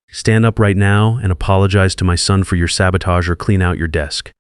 Stand up right now and apologize to my son for your sabotage or clean out your desk."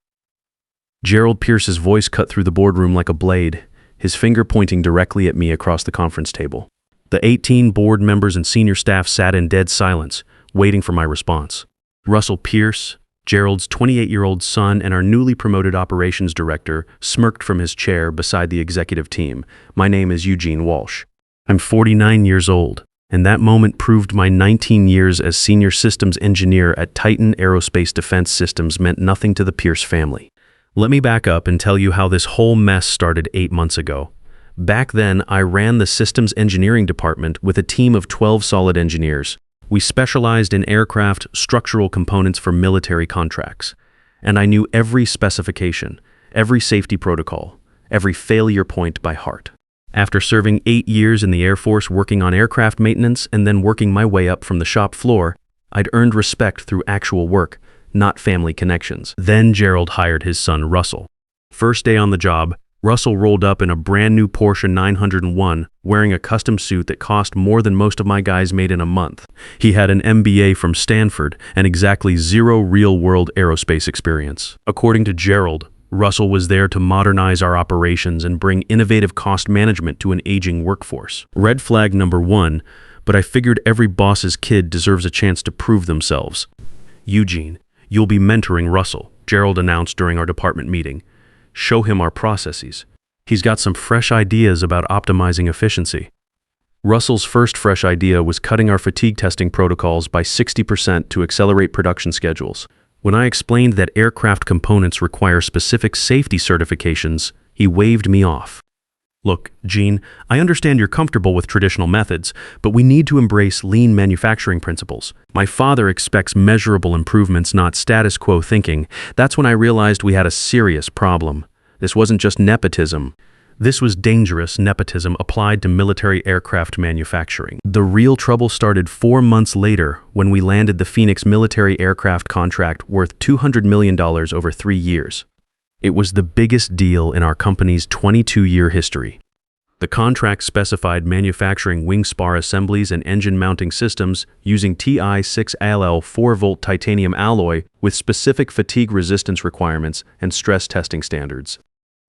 Gerald Pierce's voice cut through the boardroom like a blade, his finger pointing directly at me across the conference table. The 18 board members and senior staff sat in dead silence, waiting for my response. Russell Pierce, Gerald's 28-year-old son and our newly promoted operations director, smirked from his chair beside the executive team. "My name is Eugene Walsh. I'm 49 years old, and that moment proved my 19 years as senior systems engineer at Titan Aerospace Defense Systems meant nothing to the Pierce family. Let me back up and tell you how this whole mess started 8 months ago. Back then, I ran the systems engineering department with a team of 12 solid engineers. We specialized in aircraft structural components for military contracts, and I knew every specification, every safety protocol, every failure point by heart. After serving 8 years in the Air Force working on aircraft maintenance and then working my way up from the shop floor, I'd earned respect through actual work, not family connections. Then Gerald hired his son Russell. First day on the job, Russell rolled up in a brand new Porsche 901, wearing a custom suit that cost more than most of my guys made in a month. He had an MBA from Stanford and exactly 0 real-world aerospace experience. According to Gerald, Russell was there to modernize our operations and bring innovative cost management to an aging workforce. Red flag number 1, but I figured every boss's kid deserves a chance to prove themselves. "Eugene, you'll be mentoring Russell," Gerald announced during our department meeting. "Show him our processes. He's got some fresh ideas about optimizing efficiency." Russell's first fresh idea was cutting our fatigue testing protocols by 60% to accelerate production schedules. When I explained that aircraft components require specific safety certifications, he waved me off. "Look, Gene, I understand you're comfortable with traditional methods, but we need to embrace lean manufacturing principles. My father expects measurable improvements, not status quo thinking." That's when I realized we had a serious problem. This wasn't just nepotism. This was dangerous nepotism applied to military aircraft manufacturing. The real trouble started 4 months later when we landed the Phoenix military aircraft contract worth $200 million over 3 years. It was the biggest deal in our company's 22-year history. The contract specified manufacturing wing spar assemblies and engine mounting systems using Ti6Al 4-volt titanium alloy with specific fatigue resistance requirements and stress testing standards.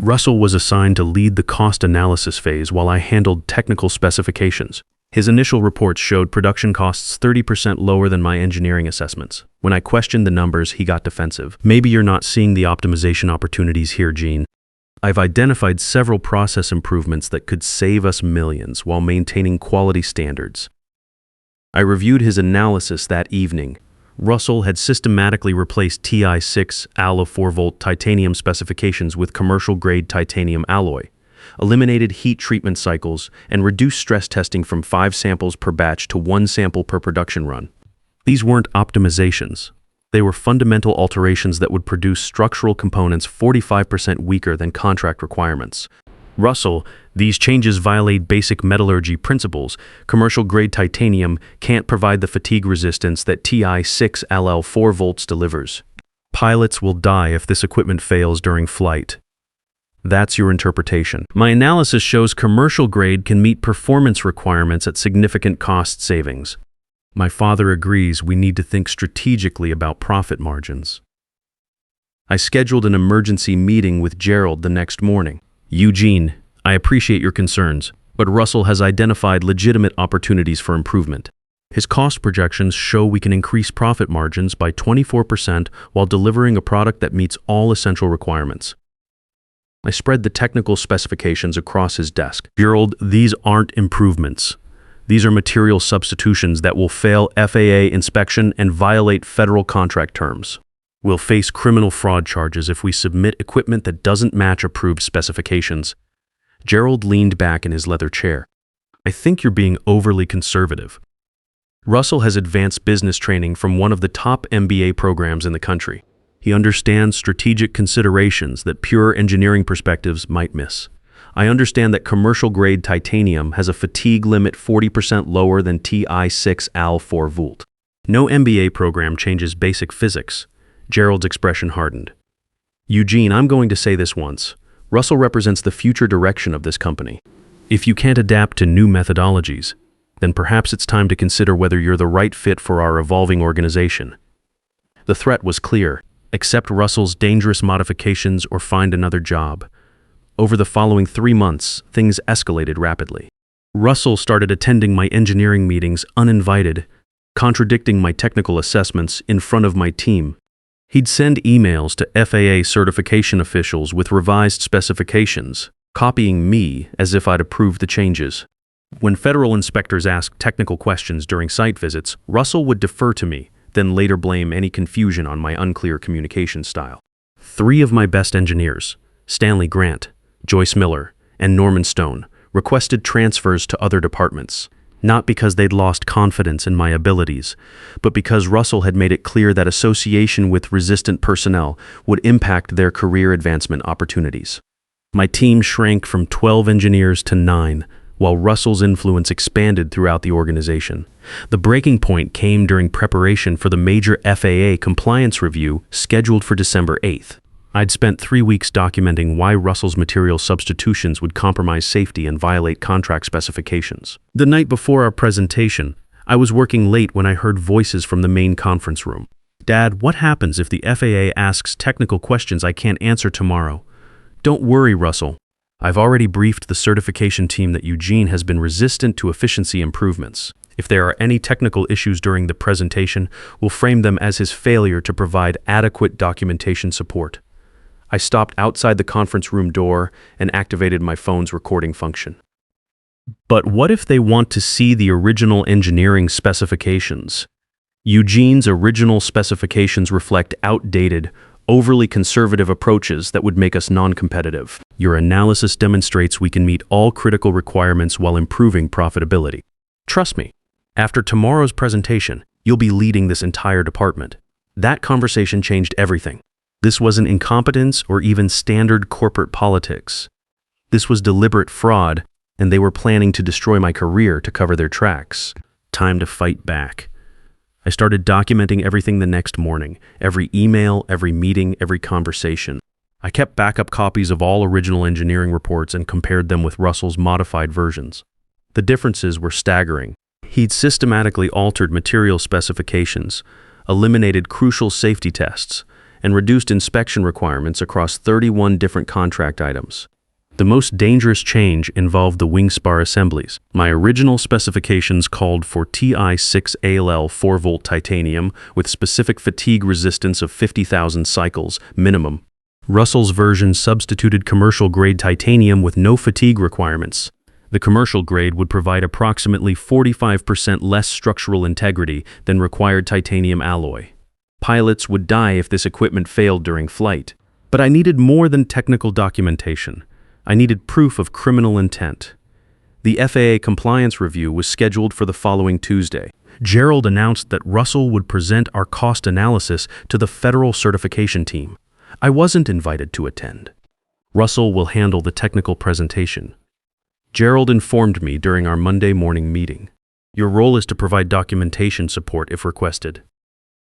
Russell was assigned to lead the cost analysis phase while I handled technical specifications. His initial reports showed production costs 30% lower than my engineering assessments. When I questioned the numbers, he got defensive. "Maybe you're not seeing the optimization opportunities here, Gene. I've identified several process improvements that could save us millions while maintaining quality standards." I reviewed his analysis that evening. Russell had systematically replaced Ti6Al 4-volt titanium specifications with commercial-grade titanium alloy, eliminated heat treatment cycles, and reduced stress testing from 5 samples per batch to 1 sample per production run. These weren't optimizations. They were fundamental alterations that would produce structural components 45% weaker than contract requirements. "Russell, these changes violate basic metallurgy principles. Commercial-grade titanium can't provide the fatigue resistance that Ti6Al 4 volts delivers. Pilots will die if this equipment fails during flight." That's your interpretation. My analysis shows commercial grade can meet performance requirements at significant cost savings. My father agrees we need to think strategically about profit margins. I scheduled an emergency meeting with Gerald the next morning. "Eugene, I appreciate your concerns, but Russell has identified legitimate opportunities for improvement. His cost projections show we can increase profit margins by 24% while delivering a product that meets all essential requirements." I spread the technical specifications across his desk. "Gerald, these aren't improvements. These are material substitutions that will fail FAA inspection and violate federal contract terms. We'll face criminal fraud charges if we submit equipment that doesn't match approved specifications." Gerald leaned back in his leather chair. "I think you're being overly conservative. Russell has advanced business training from one of the top MBA programs in the country. He understands strategic considerations that pure engineering perspectives might miss. I understand that commercial-grade titanium has a fatigue limit 40% lower than Ti6Al 4 volt. No MBA program changes basic physics." Gerald's expression hardened. "Eugene, I'm going to say this once. Russell represents the future direction of this company. If you can't adapt to new methodologies, then perhaps it's time to consider whether you're the right fit for our evolving organization. The threat was clear: accept Russell's dangerous modifications or find another job. Over the following 3 months, things escalated rapidly. Russell started attending my engineering meetings uninvited, contradicting my technical assessments in front of my team. He'd send emails to FAA certification officials with revised specifications, copying me as if I'd approved the changes. When federal inspectors asked technical questions during site visits, Russell would defer to me, then later blame any confusion on my unclear communication style. 3 of my best engineers, Stanley Grant, Joyce Miller, and Norman Stone, requested transfers to other departments, not because they'd lost confidence in my abilities, but because Russell had made it clear that association with resistant personnel would impact their career advancement opportunities. My team shrank from 12 engineers to 9, while Russell's influence expanded throughout the organization. The breaking point came during preparation for the major FAA compliance review scheduled for December 8th. I'd spent 3 weeks documenting why Russell's material substitutions would compromise safety and violate contract specifications. The night before our presentation, I was working late when I heard voices from the main conference room. "Dad, what happens if the FAA asks technical questions I can't answer tomorrow?" "Don't worry, Russell. I've already briefed the certification team that Eugene has been resistant to efficiency improvements. If there are any technical issues during the presentation, we'll frame them as his failure to provide adequate documentation support." I stopped outside the conference room door and activated my phone's recording function. But what if they want to see the original engineering specifications? Eugene's original specifications reflect outdated, overly conservative approaches that would make us non-competitive. Your analysis demonstrates we can meet all critical requirements while improving profitability. Trust me, after tomorrow's presentation, you'll be leading this entire department. That conversation changed everything. This wasn't incompetence or even standard corporate politics. This was deliberate fraud, and they were planning to destroy my career to cover their tracks. Time to fight back. I started documenting everything the next morning, every email, every meeting, every conversation. I kept backup copies of all original engineering reports and compared them with Russell's modified versions. The differences were staggering. He'd systematically altered material specifications, eliminated crucial safety tests, and reduced inspection requirements across 31 different contract items. The most dangerous change involved the wing spar assemblies. My original specifications called for Ti6ALL 4-volt titanium with specific fatigue resistance of 50,000 cycles minimum. Russell's version substituted commercial-grade titanium with no fatigue requirements. The commercial grade would provide approximately 45% less structural integrity than required titanium alloy. Pilots would die if this equipment failed during flight. But I needed more than technical documentation. I needed proof of criminal intent. The FAA compliance review was scheduled for the following Tuesday. Gerald announced that Russell would present our cost analysis to the federal certification team. I wasn't invited to attend. Russell will handle the technical presentation. Gerald informed me during our Monday morning meeting. Your role is to provide documentation support if requested.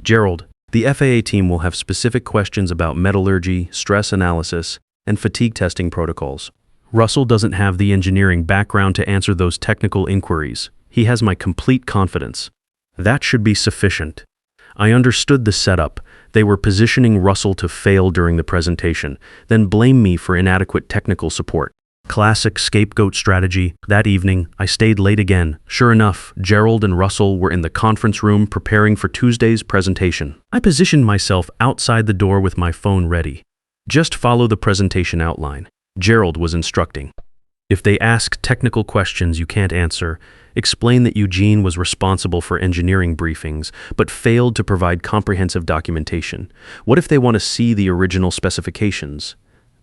Gerald, the FAA team will have specific questions about metallurgy, stress analysis, and fatigue testing protocols. Russell doesn't have the engineering background to answer those technical inquiries. He has my complete confidence. That should be sufficient. I understood the setup. They were positioning Russell to fail during the presentation, then blame me for inadequate technical support. Classic scapegoat strategy. That evening, I stayed late again. Sure enough, Gerald and Russell were in the conference room preparing for Tuesday's presentation. I positioned myself outside the door with my phone ready. Just follow the presentation outline. Gerald was instructing. If they ask technical questions you can't answer, explain that Eugene was responsible for engineering briefings, but failed to provide comprehensive documentation. What if they want to see the original specifications?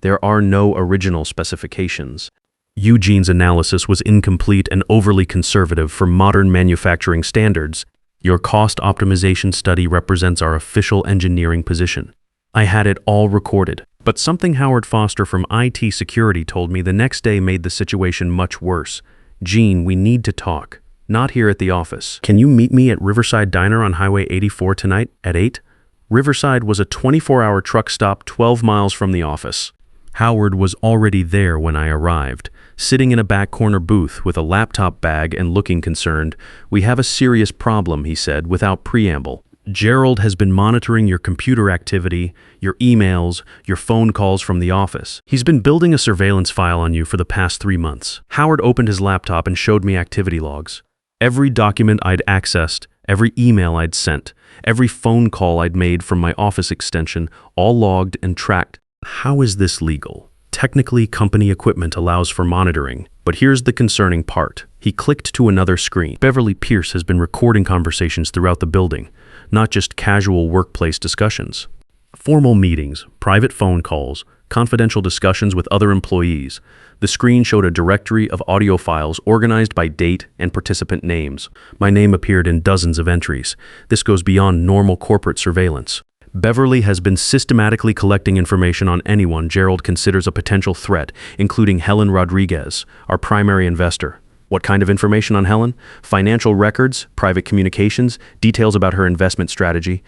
There are no original specifications. Eugene's analysis was incomplete and overly conservative for modern manufacturing standards. Your cost optimization study represents our official engineering position. I had it all recorded, but something Howard Foster from IT security told me the next day made the situation much worse. "Gene, we need to talk. Not here at the office. Can you meet me at Riverside Diner on Highway 84 tonight at 8? Riverside was a 24-hour truck stop 12 miles from the office. Howard was already there when I arrived, sitting in a back corner booth with a laptop bag and looking concerned. "We have a serious problem," he said without preamble. "Gerald has been monitoring your computer activity, your emails, your phone calls from the office. He's been building a surveillance file on you for the past 3 months." Howard opened his laptop and showed me activity logs. Every document I'd accessed, every email I'd sent, every phone call I'd made from my office extension, all logged and tracked. How is this legal? Technically, company equipment allows for monitoring, but here's the concerning part. He clicked to another screen. Gerald Pierce has been recording conversations throughout the building, not just casual workplace discussions. Formal meetings, private phone calls, confidential discussions with other employees. The screen showed a directory of audio files organized by date and participant names. My name appeared in dozens of entries. This goes beyond normal corporate surveillance. Beverly has been systematically collecting information on anyone Gerald considers a potential threat, including Helen Rodriguez, our primary investor. What kind of information on Helen? Financial records, private communications, details about her investment strategy.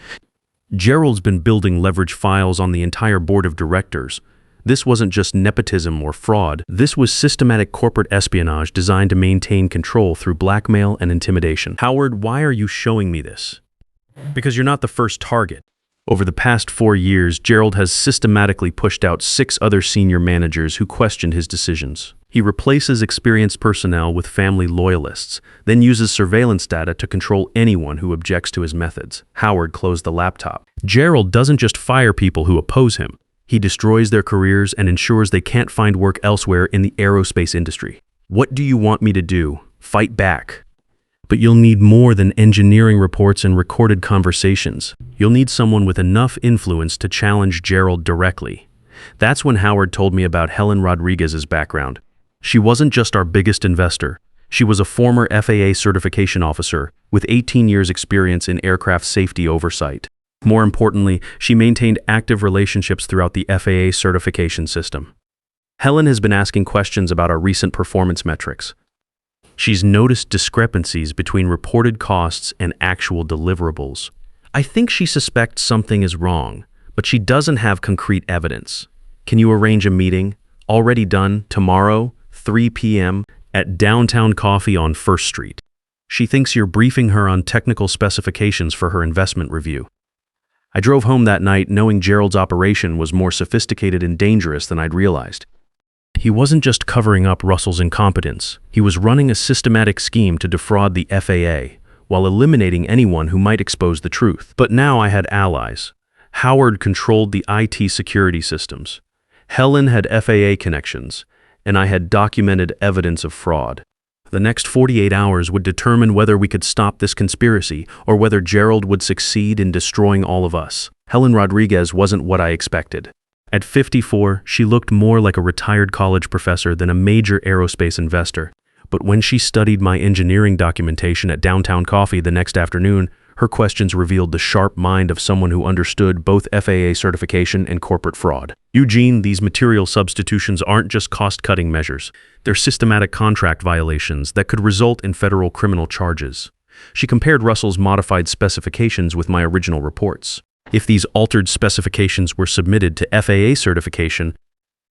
Gerald's been building leverage files on the entire board of directors. This wasn't just nepotism or fraud. This was systematic corporate espionage designed to maintain control through blackmail and intimidation. "Howard, why are you showing me this?" "Because you're not the first target." Over the past 4 years, Gerald has systematically pushed out 6 other senior managers who questioned his decisions. He replaces experienced personnel with family loyalists, then uses surveillance data to control anyone who objects to his methods. Howard closed the laptop. Gerald doesn't just fire people who oppose him. He destroys their careers and ensures they can't find work elsewhere in the aerospace industry. "What do you want me to do? Fight back?" But you'll need more than engineering reports and recorded conversations. You'll need someone with enough influence to challenge Gerald directly. That's when Howard told me about Helen Rodriguez's background. She wasn't just our biggest investor. She was a former FAA certification officer with 18 years' experience in aircraft safety oversight. More importantly, she maintained active relationships throughout the FAA certification system. Helen has been asking questions about our recent performance metrics. She's noticed discrepancies between reported costs and actual deliverables. I think she suspects something is wrong, but she doesn't have concrete evidence. "Can you arrange a meeting? Already done, tomorrow, 3 p.m., at Downtown Coffee on 1st Street. She thinks you're briefing her on technical specifications for her investment review." I drove home that night knowing Gerald's operation was more sophisticated and dangerous than I'd realized. He wasn't just covering up Russell's incompetence. He was running a systematic scheme to defraud the FAA, while eliminating anyone who might expose the truth. But now I had allies. Howard controlled the IT security systems. Helen had FAA connections, and I had documented evidence of fraud. The next 48 hours would determine whether we could stop this conspiracy or whether Gerald would succeed in destroying all of us. Helen Rodriguez wasn't what I expected. At 54, she looked more like a retired college professor than a major aerospace investor. But when she studied my engineering documentation at Downtown Coffee the next afternoon, her questions revealed the sharp mind of someone who understood both FAA certification and corporate fraud. "Eugene, these material substitutions aren't just cost-cutting measures. They're systematic contract violations that could result in federal criminal charges." She compared Russell's modified specifications with my original reports. If these altered specifications were submitted to FAA certification,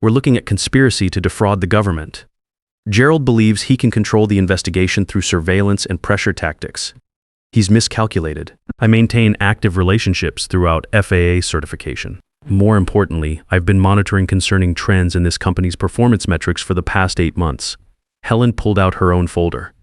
we're looking at conspiracy to defraud the government. Gerald believes he can control the investigation through surveillance and pressure tactics. He's miscalculated. I maintain active relationships throughout FAA certification. More importantly, I've been monitoring concerning trends in this company's performance metrics for the past 8 months. Helen pulled out her own folder.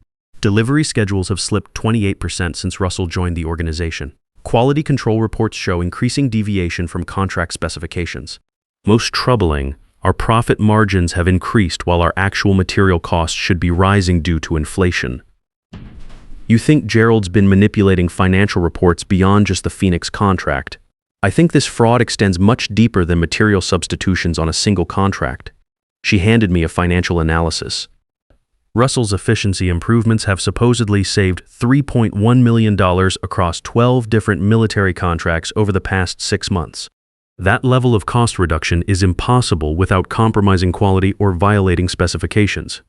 Delivery schedules have slipped 28% since Russell joined the organization. Quality control reports show increasing deviation from contract specifications. Most troubling, our profit margins have increased while our actual material costs should be rising due to inflation. You think Gerald's been manipulating financial reports beyond just the Phoenix contract. I think this fraud extends much deeper than material substitutions on a single contract. She handed me a financial analysis. Russell's efficiency improvements have supposedly saved $3.1 million across 12 different military contracts over the past 6 months. That level of cost reduction is impossible without compromising quality or violating specifications.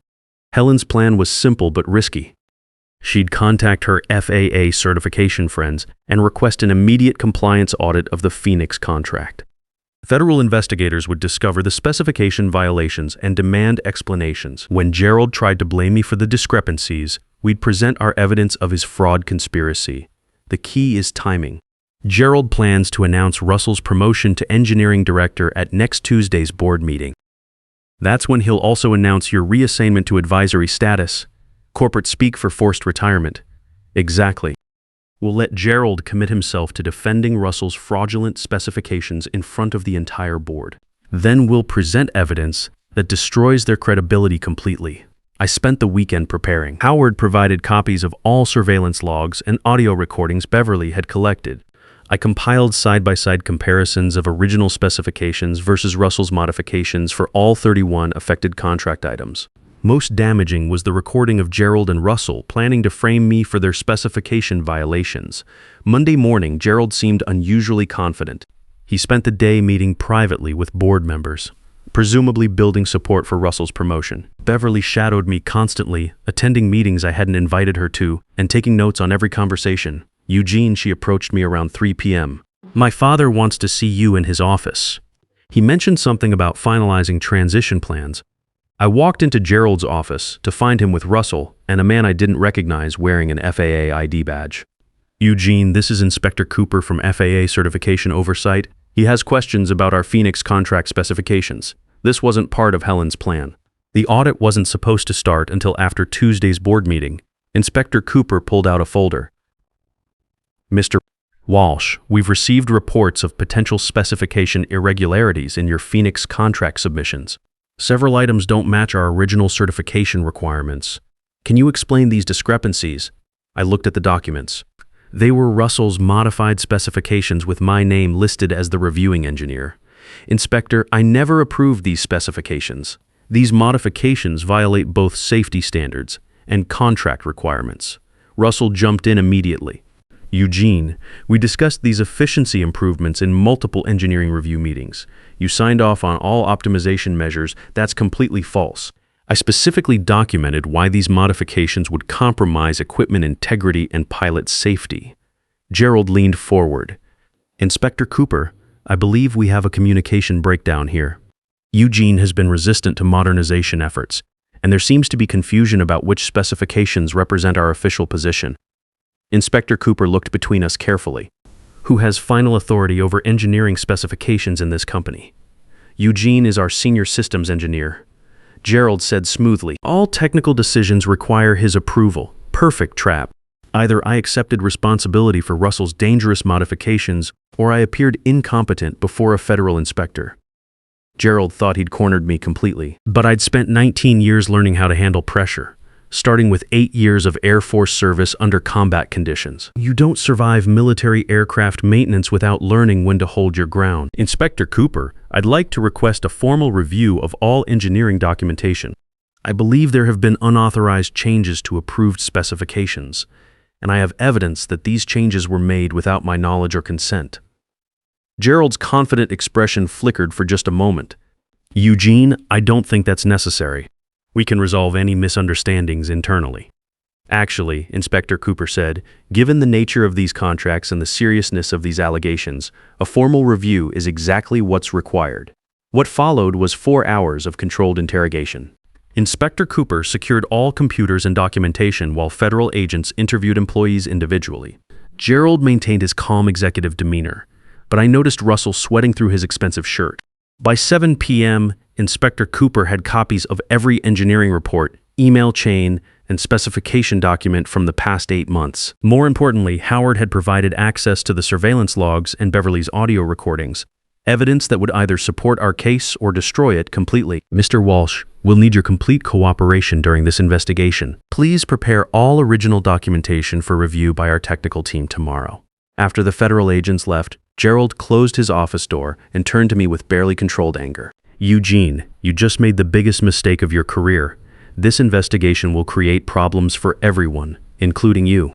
Helen's plan was simple but risky. She'd contact her FAA certification friends and request an immediate compliance audit of the Phoenix contract. Federal investigators would discover the specification violations and demand explanations. When Gerald tried to blame me for the discrepancies, we'd present our evidence of his fraud conspiracy. The key is timing. Gerald plans to announce Russell's promotion to engineering director at next Tuesday's board meeting. That's when he'll also announce your reassignment to advisory status, corporate speak for forced retirement. Exactly. We'll let Gerald commit himself to defending Russell's fraudulent specifications in front of the entire board. Then we'll present evidence that destroys their credibility completely. I spent the weekend preparing. Howard provided copies of all surveillance logs and audio recordings Beverly had collected. I compiled side-by-side comparisons of original specifications versus Russell's modifications for all 31 affected contract items. Most damaging was the recording of Gerald and Russell planning to frame me for their specification violations. Monday morning, Gerald seemed unusually confident. He spent the day meeting privately with board members, presumably building support for Russell's promotion. Beverly shadowed me constantly, attending meetings I hadn't invited her to, and taking notes on every conversation. Eugene, she approached me around 3 p.m. My father wants to see you in his office. He mentioned something about finalizing transition plans. I walked into Gerald's office to find him with Russell and a man I didn't recognize wearing an FAA ID badge. Eugene, this is Inspector Cooper from FAA Certification Oversight. He has questions about our Phoenix contract specifications. This wasn't part of Helen's plan. The audit wasn't supposed to start until after Tuesday's board meeting. Inspector Cooper pulled out a folder. Mr. Walsh, we've received reports of potential specification irregularities in your Phoenix contract submissions. Several items don't match our original certification requirements. Can you explain these discrepancies? I looked at the documents. They were Russell's modified specifications with my name listed as the reviewing engineer. Inspector, I never approved these specifications. These modifications violate both safety standards and contract requirements. Russell jumped in immediately. Eugene, we discussed these efficiency improvements in multiple engineering review meetings. You signed off on all optimization measures. That's completely false. I specifically documented why these modifications would compromise equipment integrity and pilot safety. Gerald leaned forward. Inspector Cooper, I believe we have a communication breakdown here. Eugene has been resistant to modernization efforts, and there seems to be confusion about which specifications represent our official position. Inspector Cooper looked between us carefully. Who has final authority over engineering specifications in this company? Eugene is our senior systems engineer. Gerald said smoothly, all technical decisions require his approval. Perfect trap. Either I accepted responsibility for Russell's dangerous modifications, or I appeared incompetent before a federal inspector. Gerald thought he'd cornered me completely, but I'd spent 19 years learning how to handle pressure, starting with 8 years of Air Force service under combat conditions. You don't survive military aircraft maintenance without learning when to hold your ground. Inspector Cooper, I'd like to request a formal review of all engineering documentation. I believe there have been unauthorized changes to approved specifications, and I have evidence that these changes were made without my knowledge or consent. Gerald's confident expression flickered for just a moment. Eugene, I don't think that's necessary. We can resolve any misunderstandings internally. Actually, Inspector Cooper said, given the nature of these contracts and the seriousness of these allegations, a formal review is exactly what's required. What followed was 4 hours of controlled interrogation. Inspector Cooper secured all computers and documentation while federal agents interviewed employees individually. Gerald maintained his calm executive demeanor, but I noticed Russell sweating through his expensive shirt. By 7 p.m., Inspector Cooper had copies of every engineering report, email chain, and specification document from the past 8 months. More importantly, Howard had provided access to the surveillance logs and Beverly's audio recordings, evidence that would either support our case or destroy it completely. Mr. Walsh, we'll need your complete cooperation during this investigation. Please prepare all original documentation for review by our technical team tomorrow. After the federal agents left, Gerald closed his office door and turned to me with barely controlled anger. Eugene, you just made the biggest mistake of your career. This investigation will create problems for everyone, including you.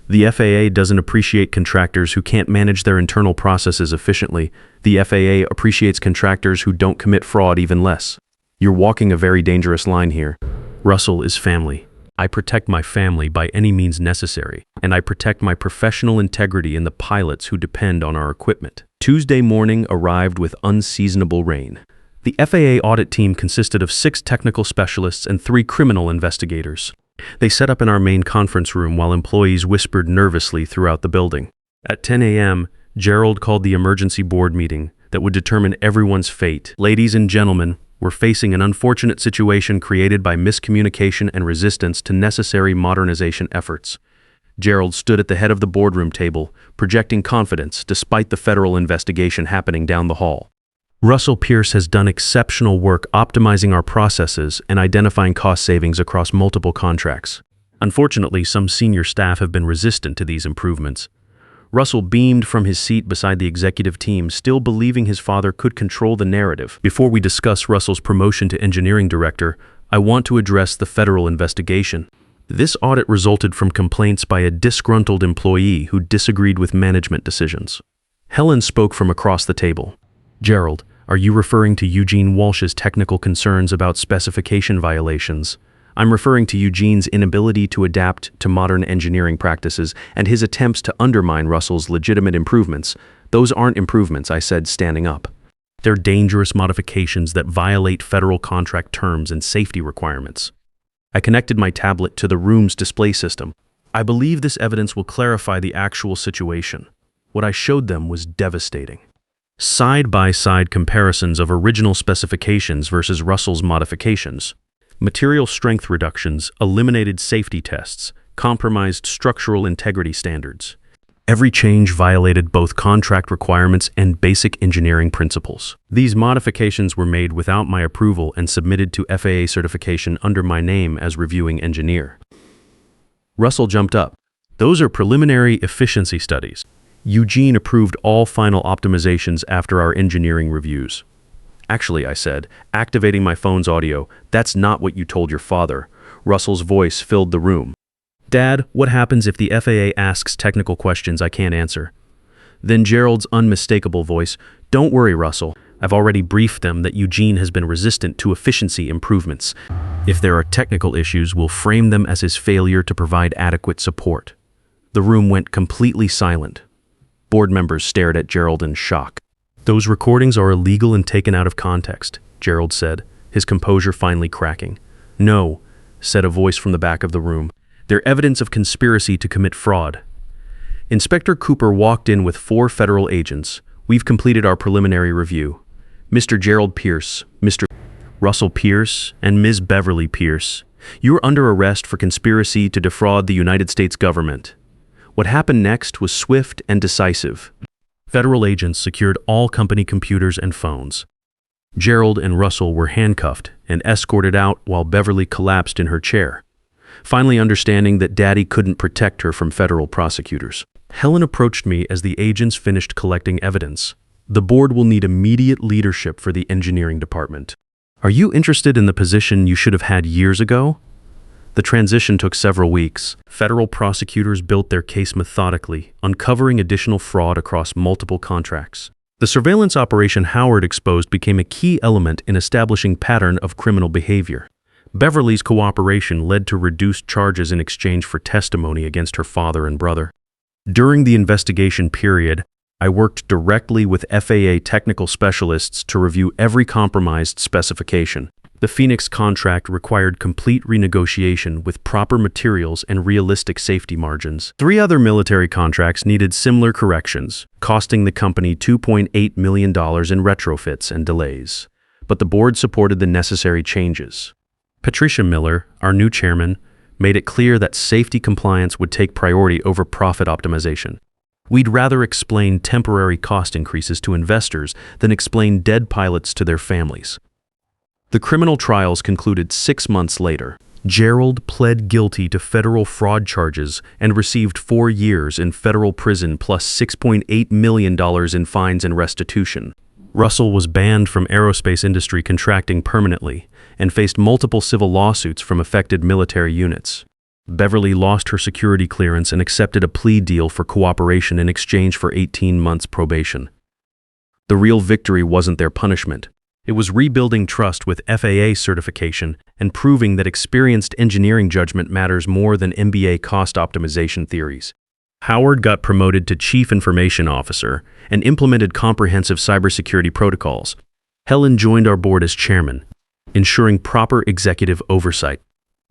The FAA doesn't appreciate contractors who can't manage their internal processes efficiently. The FAA appreciates contractors who don't commit fraud even less. You're walking a very dangerous line here. Russell is family. I protect my family by any means necessary, and I protect my professional integrity and the pilots who depend on our equipment. Tuesday morning arrived with unseasonable rain. The FAA audit team consisted of 6 technical specialists and 3 criminal investigators. They set up in our main conference room while employees whispered nervously throughout the building. At 10 a.m., Gerald called the emergency board meeting that would determine everyone's fate. Ladies and gentlemen, we're facing an unfortunate situation created by miscommunication and resistance to necessary modernization efforts. Gerald stood at the head of the boardroom table, projecting confidence despite the federal investigation happening down the hall. Russell Pierce has done exceptional work optimizing our processes and identifying cost savings across multiple contracts. Unfortunately, some senior staff have been resistant to these improvements. Russell beamed from his seat beside the executive team, still believing his father could control the narrative. Before we discuss Russell's promotion to engineering director, I want to address the federal investigation. This audit resulted from complaints by a disgruntled employee who disagreed with management decisions. Helen spoke from across the table. Gerald, are you referring to Eugene Walsh's technical concerns about specification violations? I'm referring to Eugene's inability to adapt to modern engineering practices and his attempts to undermine Russell's legitimate improvements. Those aren't improvements, I said, standing up. They're dangerous modifications that violate federal contract terms and safety requirements. I connected my tablet to the room's display system. I believe this evidence will clarify the actual situation. What I showed them was devastating. Side-by-side comparisons of original specifications versus Russell's modifications. Material strength reductions, eliminated safety tests, compromised structural integrity standards. Every change violated both contract requirements and basic engineering principles. These modifications were made without my approval and submitted to FAA certification under my name as reviewing engineer. Russell jumped up. Those are preliminary efficiency studies. Eugene approved all final optimizations after our engineering reviews. Actually, I said, activating my phone's audio, that's not what you told your father. Russell's voice filled the room. Dad, what happens if the FAA asks technical questions I can't answer? Then Gerald's unmistakable voice, don't worry, Russell. I've already briefed them that Eugene has been resistant to efficiency improvements. If there are technical issues, we'll frame them as his failure to provide adequate support. The room went completely silent. Board members stared at Gerald in shock. Those recordings are illegal and taken out of context, Gerald said, his composure finally cracking. No, said a voice from the back of the room. They're evidence of conspiracy to commit fraud. Inspector Cooper walked in with 4 federal agents. We've completed our preliminary review. Mr. Gerald Pierce, Mr. Russell Pierce, and Ms. Beverly Pierce, you're under arrest for conspiracy to defraud the United States government. What happened next was swift and decisive. Federal agents secured all company computers and phones. Gerald and Russell were handcuffed and escorted out while Beverly collapsed in her chair, finally understanding that Daddy couldn't protect her from federal prosecutors. Helen approached me as the agents finished collecting evidence. The board will need immediate leadership for the engineering department. Are you interested in the position you should have had years ago? The transition took several weeks. Federal prosecutors built their case methodically, uncovering additional fraud across multiple contracts. The surveillance operation Howard exposed became a key element in establishing pattern of criminal behavior. Beverly's cooperation led to reduced charges in exchange for testimony against her father and brother. During the investigation period, I worked directly with FAA technical specialists to review every compromised specification. The Phoenix contract required complete renegotiation with proper materials and realistic safety margins. 3 other military contracts needed similar corrections, costing the company $2.8 million in retrofits and delays. But the board supported the necessary changes. Patricia Miller, our new chairman, made it clear that safety compliance would take priority over profit optimization. We'd rather explain temporary cost increases to investors than explain dead pilots to their families. The criminal trials concluded 6 months later. Gerald pled guilty to federal fraud charges and received 4 years in federal prison plus $6.8 million in fines and restitution. Russell was banned from aerospace industry contracting permanently and faced multiple civil lawsuits from affected military units. Beverly lost her security clearance and accepted a plea deal for cooperation in exchange for 18 months probation. The real victory wasn't their punishment. It was rebuilding trust with FAA certification and proving that experienced engineering judgment matters more than MBA cost optimization theories. Howard got promoted to Chief Information Officer and implemented comprehensive cybersecurity protocols. Helen joined our board as chairman, ensuring proper executive oversight.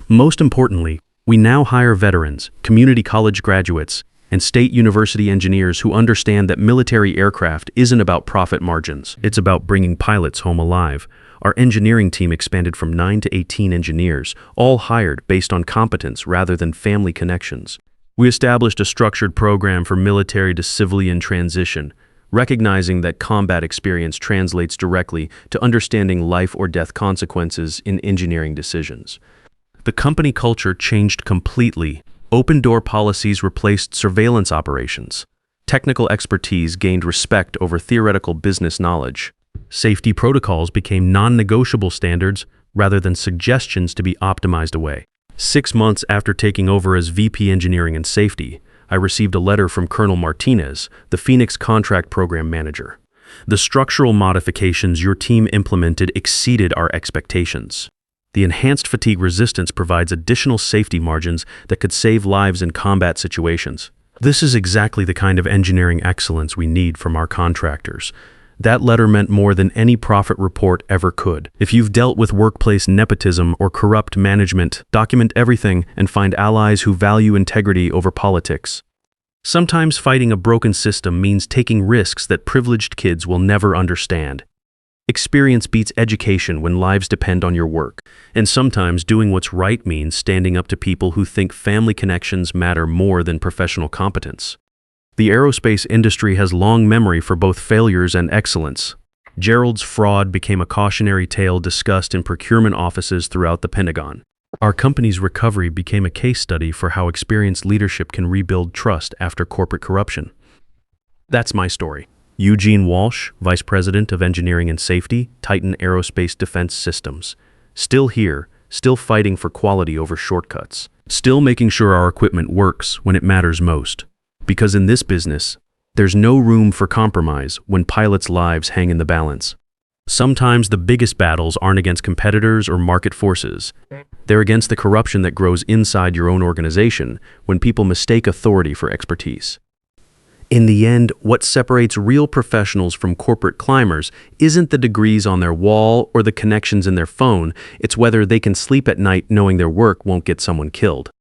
Most importantly, we now hire veterans, community college graduates, and state university engineers who understand that military aircraft isn't about profit margins. It's about bringing pilots home alive. Our engineering team expanded from 9 to 18 engineers, all hired based on competence rather than family connections. We established a structured program for military to civilian transition, recognizing that combat experience translates directly to understanding life or death consequences in engineering decisions. The company culture changed completely. Open-door policies replaced surveillance operations. Technical expertise gained respect over theoretical business knowledge. Safety protocols became non-negotiable standards rather than suggestions to be optimized away. 6 months after taking over as VP Engineering and Safety, I received a letter from Colonel Martinez, the Phoenix Contract Program Manager. The structural modifications your team implemented exceeded our expectations. The enhanced fatigue resistance provides additional safety margins that could save lives in combat situations. This is exactly the kind of engineering excellence we need from our contractors. That letter meant more than any profit report ever could. If you've dealt with workplace nepotism or corrupt management, document everything and find allies who value integrity over politics. Sometimes fighting a broken system means taking risks that privileged kids will never understand. Experience beats education when lives depend on your work. And sometimes doing what's right means standing up to people who think family connections matter more than professional competence. The aerospace industry has long memory for both failures and excellence. Gerald's fraud became a cautionary tale discussed in procurement offices throughout the Pentagon. Our company's recovery became a case study for how experienced leadership can rebuild trust after corporate corruption. That's my story. Eugene Walsh, Vice President of Engineering and Safety, Titan Aerospace Defense Systems. Still here, still fighting for quality over shortcuts. Still making sure our equipment works when it matters most. Because in this business, there's no room for compromise when pilots' lives hang in the balance. Sometimes the biggest battles aren't against competitors or market forces. They're against the corruption that grows inside your own organization when people mistake authority for expertise. In the end, what separates real professionals from corporate climbers isn't the degrees on their wall or the connections in their phone, it's whether they can sleep at night knowing their work won't get someone killed.